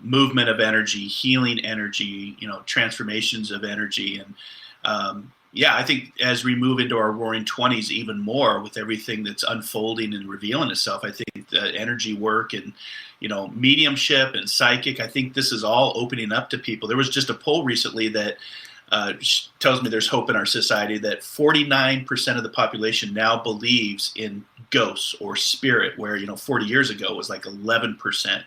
movement of energy, healing energy, transformations of energy. And I think as we move into our roaring 20s even more with everything that's unfolding and revealing itself, I think the energy work and, mediumship and psychic, I think this is all opening up to people. There was just a poll recently that tells me there's hope in our society, that 49% of the population now believes in ghosts or spirit, where 40 years ago it was like 11%.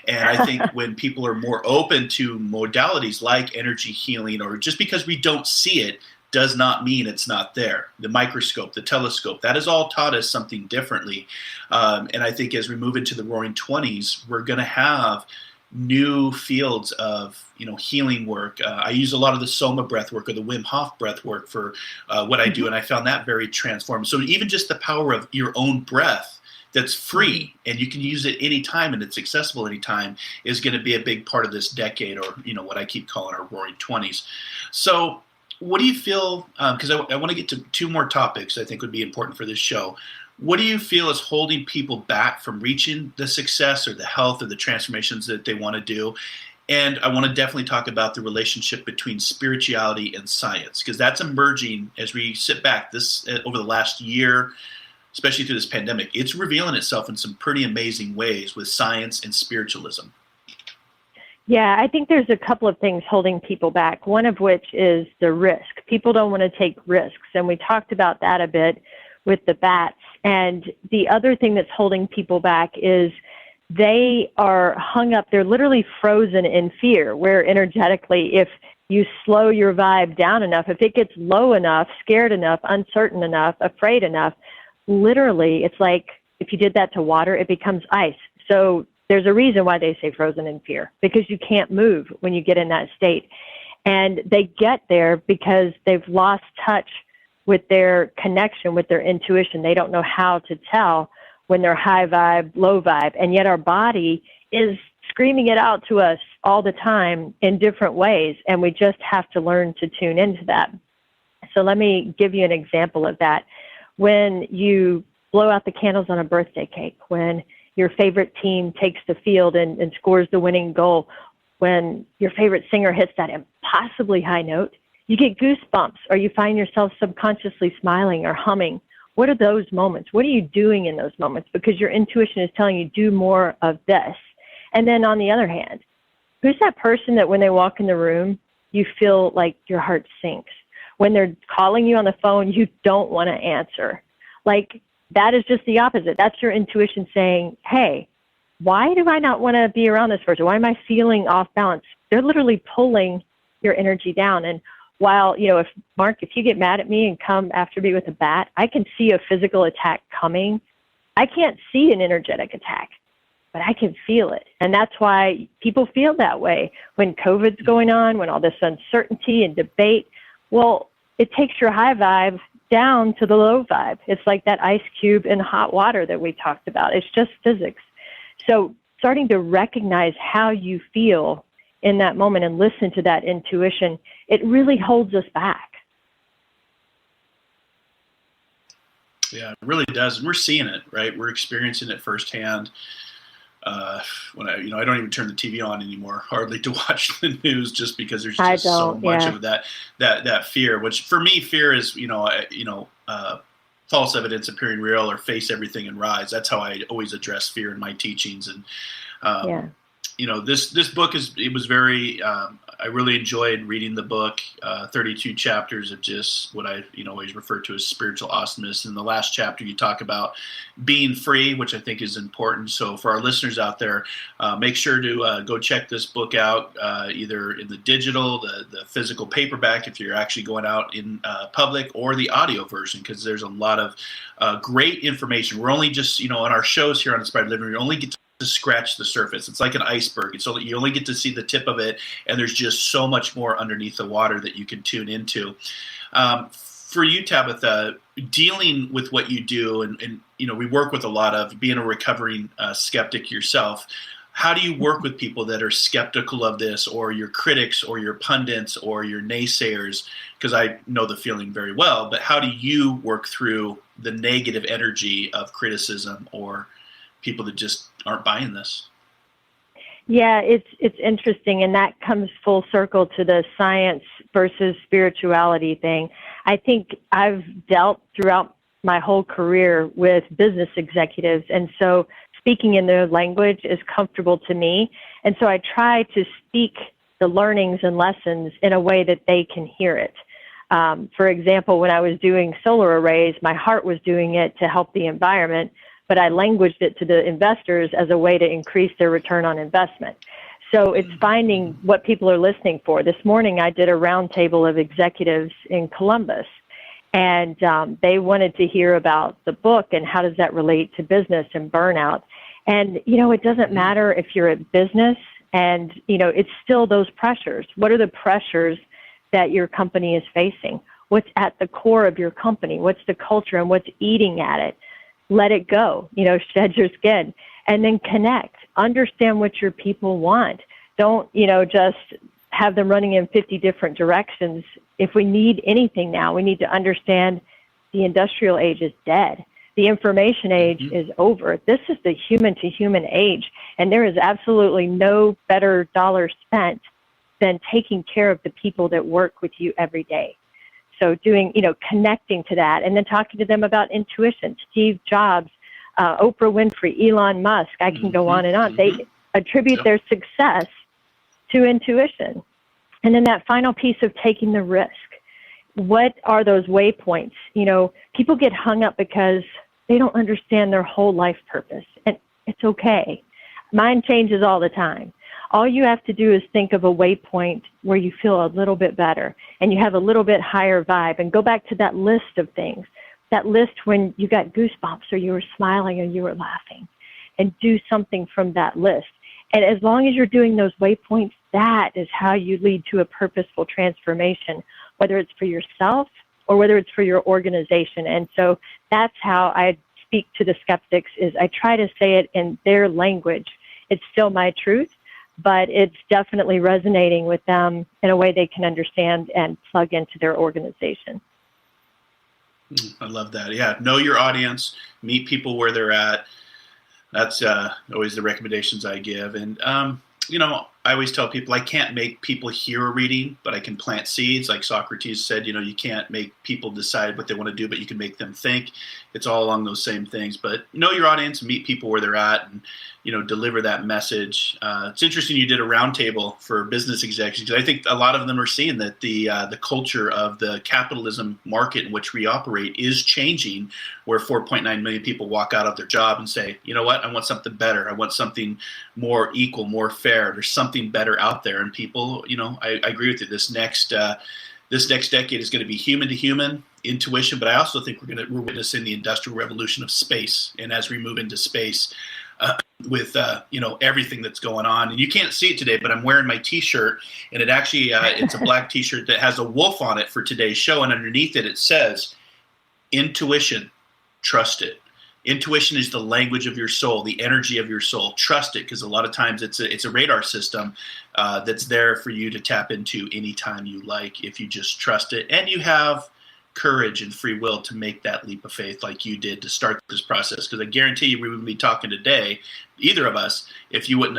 And I think when people are more open to modalities like energy healing, or just because we don't see it does not mean it's not there. The microscope, the telescope, that has all taught us something differently. And I think as we move into the roaring 20s, we're going to have new fields of healing work. I use a lot of the Soma breath work or the Wim Hof breath work for what I do, and I found that very transformative. So even just the power of your own breath that's free and you can use it anytime and it's accessible anytime is going to be a big part of this decade, or what I keep calling our roaring 20s. So what do you feel, because I want to get to two more topics I think would be important for this show. What do you feel is holding people back from reaching the success or the health or the transformations that they want to do? And I want to definitely talk about the relationship between spirituality and science, because that's emerging as we sit back over the last year, especially through this pandemic. It's revealing itself in some pretty amazing ways with science and spiritualism. Yeah, I think there's a couple of things holding people back, one of which is the risk. People don't want to take risks, and we talked about that a bit with the bats. And the other thing that's holding people back is they are hung up, they're literally frozen in fear, where energetically, if you slow your vibe down enough, if it gets low enough, scared enough, uncertain enough, afraid enough, literally, it's like if you did that to water, it becomes ice. So there's a reason why they say frozen in fear, because you can't move when you get in that state. And they get there because they've lost touch with their connection, with their intuition. They don't know how to tell when they're high vibe, low vibe. And yet our body is screaming it out to us all the time in different ways. And we just have to learn to tune into that. So let me give you an example of that. When you blow out the candles on a birthday cake, when your favorite team takes the field and scores the winning goal, when your favorite singer hits that impossibly high note, you get goosebumps, or you find yourself subconsciously smiling or humming. What are those moments? What are you doing in those moments? Because your intuition is telling you, do more of this. And then on the other hand, who's that person that when they walk in the room, you feel like your heart sinks? When they're calling you on the phone, you don't want to answer. Like, that is just the opposite. That's your intuition saying, hey, why do I not want to be around this person? Why am I feeling off balance? They're literally pulling your energy down. And while, if Mark, if you get mad at me and come after me with a bat, I can see a physical attack coming. I can't see an energetic attack, but I can feel it. And that's why people feel that way when COVID's going on, when all this uncertainty and debate. Well, it takes your high vibe down to the low vibe. It's like that ice cube in hot water that we talked about. It's just physics. So starting to recognize how you feel in that moment and listen to that intuition, it really holds us back. Yeah, it really does. And we're seeing it, right? We're experiencing it firsthand. When I don't even turn the TV on anymore, hardly to watch the news, just because there's just so much of that fear. Which for me, fear is false evidence appearing real, or face everything and rise. That's how I always address fear in my teachings. And this book was very. I really enjoyed reading the book. 32 chapters of just what I always refer to as spiritual awesomeness. In the last chapter, you talk about being free, which I think is important. So for our listeners out there, make sure to go check this book out, either in the digital, the physical paperback, if you're actually going out in public, or the audio version, because there's a lot of great information. We're only just, on our shows here on Inspired Living, we only get to scratch the surface. It's like an iceberg. And so you only get to see the tip of it, and there's just so much more underneath the water that you can tune into. For you, Tabitha, dealing with what you do, and we work with a lot of, being a recovering skeptic yourself, how do you work with people that are skeptical of this, or your critics, or your pundits, or your naysayers? Because I know the feeling very well, but how do you work through the negative energy of criticism or people that just aren't buying this? Yeah, it's interesting, and that comes full circle to the science versus spirituality thing. I think I've dealt throughout my whole career with business executives, and so speaking in their language is comfortable to me. And so I try to speak the learnings and lessons in a way that they can hear it. For example, when I was doing solar arrays, my heart was doing it to help the environment, but I languaged it to the investors as a way to increase their return on investment. So it's finding what people are listening for. This morning, I did a roundtable of executives in Columbus, and they wanted to hear about the book and how does that relate to business and burnout. And, it doesn't matter if you're at business, And, it's still those pressures. What are the pressures that your company is facing? What's at the core of your company? What's the culture and what's eating at it? Let it go, shed your skin, and then connect. Understand what your people want. Don't, just have them running in 50 different directions. If we need anything now, we need to understand the industrial age is dead. The information age is over. This is the human to human age. And there is absolutely no better dollar spent than taking care of the people that work with you every day. So doing, connecting to that, and then talking to them about intuition. Steve Jobs, Oprah Winfrey, Elon Musk, I can go on and on. They attribute their success to intuition. And then that final piece of taking the risk. What are those waypoints? People get hung up because they don't understand their whole life purpose. And it's okay. Mine changes all the time. All you have to do is think of a waypoint where you feel a little bit better and you have a little bit higher vibe, and go back to that list of things, that list when you got goosebumps or you were smiling or you were laughing, and do something from that list. And as long as you're doing those waypoints, that is how you lead to a purposeful transformation, whether it's for yourself or whether it's for your organization. And so that's how I speak to the skeptics, is I try to say it in their language. It's still my truth, but it's definitely resonating with them in a way they can understand and plug into their organization. I love that. Yeah. Know your audience, meet people where they're at. That's always the recommendations I give. And, I always tell people I can't make people hear a reading, but I can plant seeds. Like Socrates said, you can't make people decide what they want to do, but you can make them think. It's all along those same things. But know your audience, meet people where they're at, and, deliver that message. It's interesting you did a roundtable for business executives. I think a lot of them are seeing that the culture of the capitalism market in which we operate is changing, where 4.9 million people walk out of their job and say, you know what, I want something better. I want something more equal, more fair. There's something better out there. And people, I agree with you. This next decade is going to be human to human intuition, but I also think we're witnessing the industrial revolution of space. And as we move into space, with everything that's going on, and you can't see it today, but I'm wearing my T-shirt, and it actually it's a black T-shirt that has a wolf on it for today's show, and underneath it says, "Intuition, trust it." Intuition is the language of your soul, the energy of your soul. Trust it, because a lot of times it's a radar system that's there for you to tap into anytime you like, if you just trust it, and you have courage and free will to make that leap of faith like you did to start this process. Because I guarantee you we wouldn't be talking today, either of us, if you wouldn't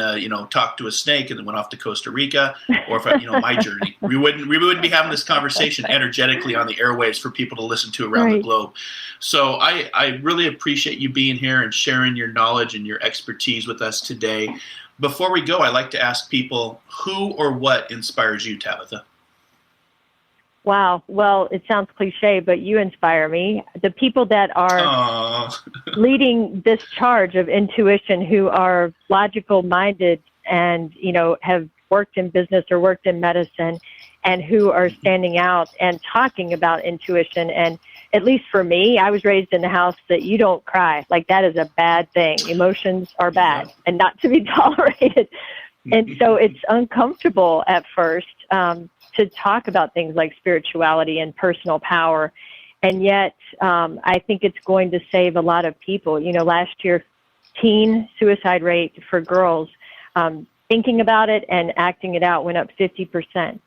talked to a snake and then went off to Costa Rica, or if my journey. We wouldn't be having this conversation energetically on the airwaves for people to listen to around the globe. So I really appreciate you being here and sharing your knowledge and your expertise with us today. Before we go, I like to ask people, who or what inspires you, Tabitha? Wow. Well, it sounds cliche, but you inspire me. The people that are leading this charge of intuition, who are logical minded and, have worked in business or worked in medicine, and who are standing out and talking about intuition. And at least for me, I was raised in the house that you don't cry. Like, that is a bad thing. Emotions are bad and not to be tolerated. And so it's uncomfortable at first, to talk about things like spirituality and personal power. And yet, I think it's going to save a lot of people. Last year, teen suicide rate for girls, thinking about it and acting it out, went up 50%.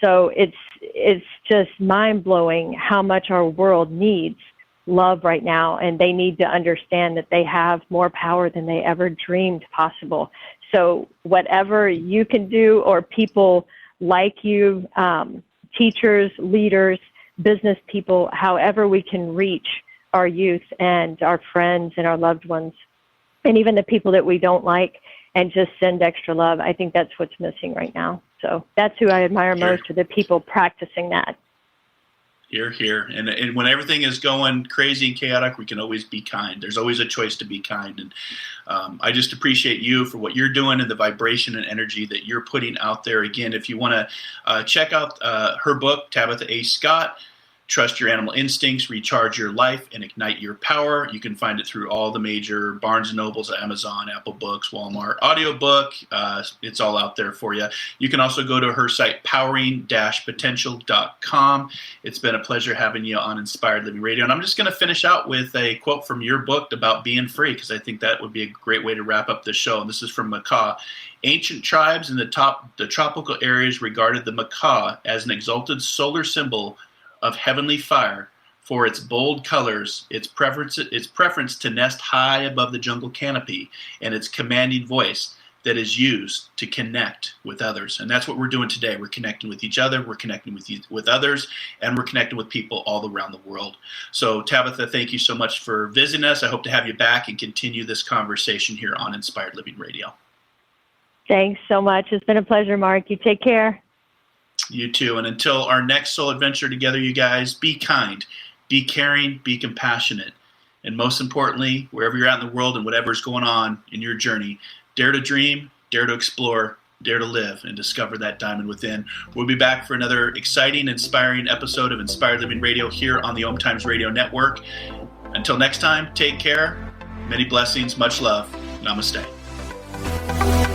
So it's just mind-blowing how much our world needs love right now, and they need to understand that they have more power than they ever dreamed possible. So whatever you can do, or people like you, teachers, leaders, business people, however we can reach our youth and our friends and our loved ones, and even the people that we don't like, and just send extra love. I think that's what's missing right now. So that's who I admire most, are the people practicing that. Here. And when everything is going crazy and chaotic, we can always be kind. There's always a choice to be kind. And I just appreciate you for what you're doing and the vibration and energy that you're putting out there. Again, if you want to check out her book, Tabitha A. Scott, Trust Your Animal Instincts, Recharge Your Life, and Ignite Your Power. You can find it through all the major Barnes & Nobles, Amazon, Apple Books, Walmart, audiobook. It's all out there for you. You can also go to her site, powering-potential.com. It's been a pleasure having you on Inspired Living Radio. And I'm just going to finish out with a quote from your book about being free, because I think that would be a great way to wrap up the show. And this is from Macaw. Ancient tribes in the tropical areas regarded the macaw as an exalted solar symbol of heavenly fire for its bold colors, its preference to nest high above the jungle canopy, and its commanding voice that is used to connect with others. And that's what we're doing today. We're connecting with each other, we're connecting with others, and we're connecting with people all around the world. So Tabitha, thank you so much for visiting us. I hope to have you back and continue this conversation here on Inspired Living Radio. Thanks so much. It's been a pleasure, Mark. You take care. You too. And until our next soul adventure together, you guys, be kind, be caring, be compassionate. And most importantly, wherever you're at in the world and whatever's going on in your journey, dare to dream, dare to explore, dare to live, and discover that diamond within. We'll be back for another exciting, inspiring episode of Inspired Living Radio here on the OMTimes Radio Network. Until next time, take care. Many blessings, much love. Namaste. Thank you.